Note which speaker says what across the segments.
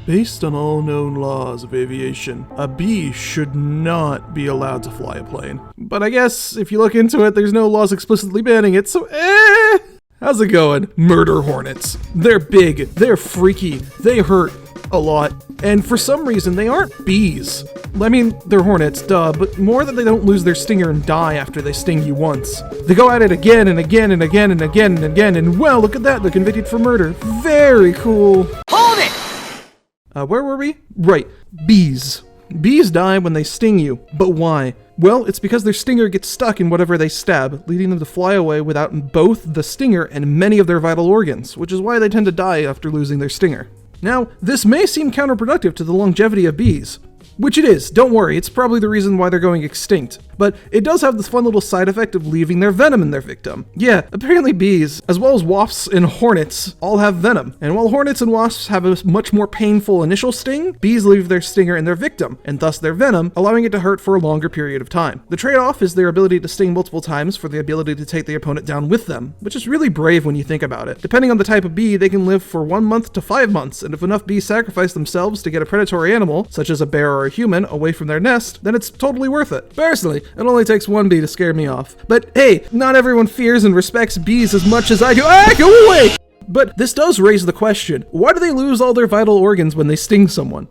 Speaker 1: Based on all known laws of aviation, a bee should not be allowed to fly a plane. But I guess if you look into it, there's no laws explicitly banning it, so How's it going? Murder hornets. They're big, they're freaky, they hurt a lot, and for some reason they aren't bees. I mean, they're hornets, duh, but more that they don't lose their stinger and die after they sting you once. They go at it again and again and again and again and again, and well, look at that, they're convicted for murder. Very cool.
Speaker 2: Hold it!
Speaker 1: Where were we? Right, bees. Bees die when they sting you, but why? Well, it's because their stinger gets stuck in whatever they stab, leading them to fly away without both the stinger and many of their vital organs, which is why they tend to die after losing their stinger. Now, this may seem counterproductive to the longevity of bees, which it is, don't worry, it's probably the reason why they're going extinct. But it does have this fun little side effect of leaving their venom in their victim. Yeah, apparently bees, as well as wasps and hornets, all have venom. And while hornets and wasps have a much more painful initial sting, bees leave their stinger in their victim, and thus their venom, allowing it to hurt for a longer period of time. The trade-off is their ability to sting multiple times for the ability to take the opponent down with them, which is really brave when you think about it. Depending on the type of bee, they can live for 1 month to 5 months, and if enough bees sacrifice themselves to get a predatory animal, such as a bear or a human, away from their nest, then it's totally worth it. Personally, it only takes one bee to scare me off. But hey, not everyone fears and respects bees as much as I do. Go away! But this does raise the question, why do they lose all their vital organs when they sting someone?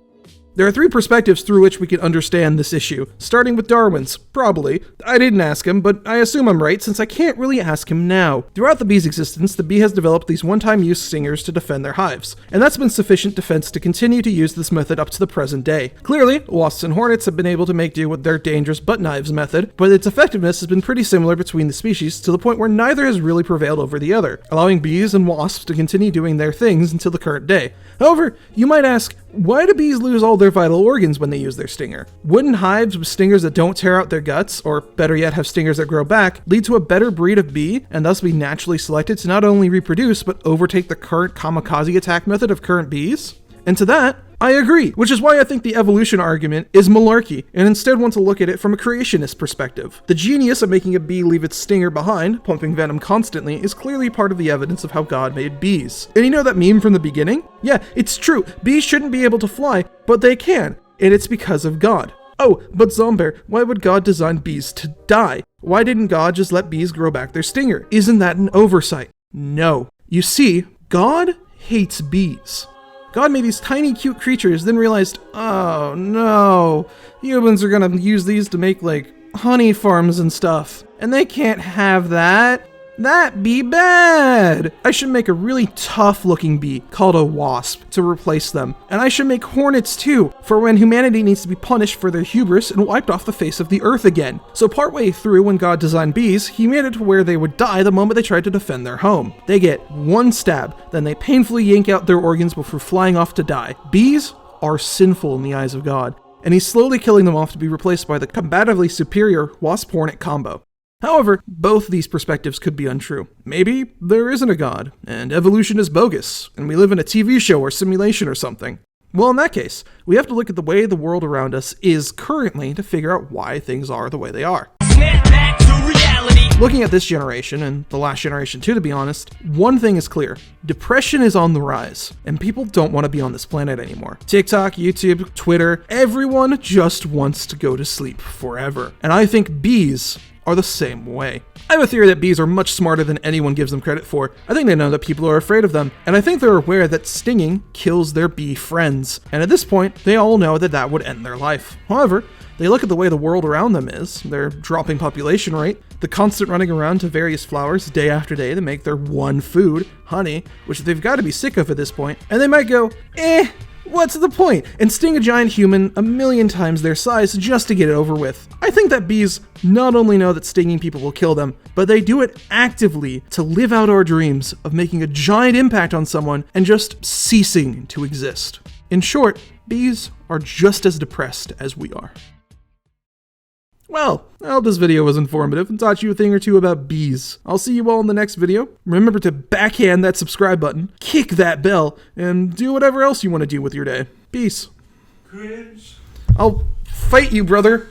Speaker 1: There are 3 perspectives through which we can understand this issue, starting with Darwin's, probably. I didn't ask him, but I assume I'm right since I can't really ask him now. Throughout the bee's existence, the bee has developed these one-time use stingers to defend their hives, and that's been sufficient defense to continue to use this method up to the present day. Clearly, wasps and hornets have been able to make do with their dangerous butt knives method, but its effectiveness has been pretty similar between the species to the point where neither has really prevailed over the other, allowing bees and wasps to continue doing their things until the current day. However, you might ask, why do bees lose all their vital organs when they use their stinger? Wouldn't hives with stingers that don't tear out their guts, or better yet have stingers that grow back, lead to a better breed of bee, and thus be naturally selected to not only reproduce, but overtake the current kamikaze attack method of current bees? And to that, I agree, which is why I think the evolution argument is malarkey, and instead want to look at it from a creationist perspective. The genius of making a bee leave its stinger behind, pumping venom constantly, is clearly part of the evidence of how God made bees. And you know that meme from the beginning? Yeah, it's true, bees shouldn't be able to fly, but they can, and it's because of God. Oh, but Zombear, why would God design bees to die? Why didn't God just let bees grow back their stinger? Isn't that an oversight? No. You see, God hates bees. God made these tiny cute creatures, then realized, oh no, humans are gonna use these to make like honey farms and stuff. And they can't have that. That'd be bad. I should make a really tough looking bee called a wasp to replace them. And I should make hornets too, for when humanity needs to be punished for their hubris and wiped off the face of the earth again. So partway through when God designed bees, he made it to where they would die the moment they tried to defend their home. They get one stab, then they painfully yank out their organs before flying off to die. Bees are sinful in the eyes of God, and he's slowly killing them off to be replaced by the combatively superior wasp-hornet combo. However, both these perspectives could be untrue. Maybe there isn't a God, and evolution is bogus, and we live in a TV show or simulation or something. Well, in that case, we have to look at the way the world around us is currently to figure out why things are the way they are.
Speaker 2: Snap back to reality.
Speaker 1: Looking at this generation, and the last generation too, to be honest, one thing is clear. Depression is on the rise, and people don't want to be on this planet anymore. TikTok, YouTube, Twitter, everyone just wants to go to sleep forever. And I think bees are the same way. I have a theory that bees are much smarter than anyone gives them credit for. I think they know that people are afraid of them, and I think they're aware that stinging kills their bee friends. And at this point, they all know that that would end their life. However, they look at the way the world around them is, their dropping population rate, the constant running around to various flowers day after day to make their one food, honey, which they've got to be sick of at this point, and they might go, what's the point? And sting a giant human 1,000,000 times their size just to get it over with. I think that bees not only know that stinging people will kill them, but they do it actively to live out our dreams of making a giant impact on someone and just ceasing to exist. In short, bees are just as depressed as we are. Well, I hope this video was informative and taught you a thing or two about bees. I'll see you all in the next video. Remember to backhand that subscribe button, kick that bell, and do whatever else you want to do with your day. Peace.
Speaker 3: Cringe.
Speaker 1: I'll fight you, brother.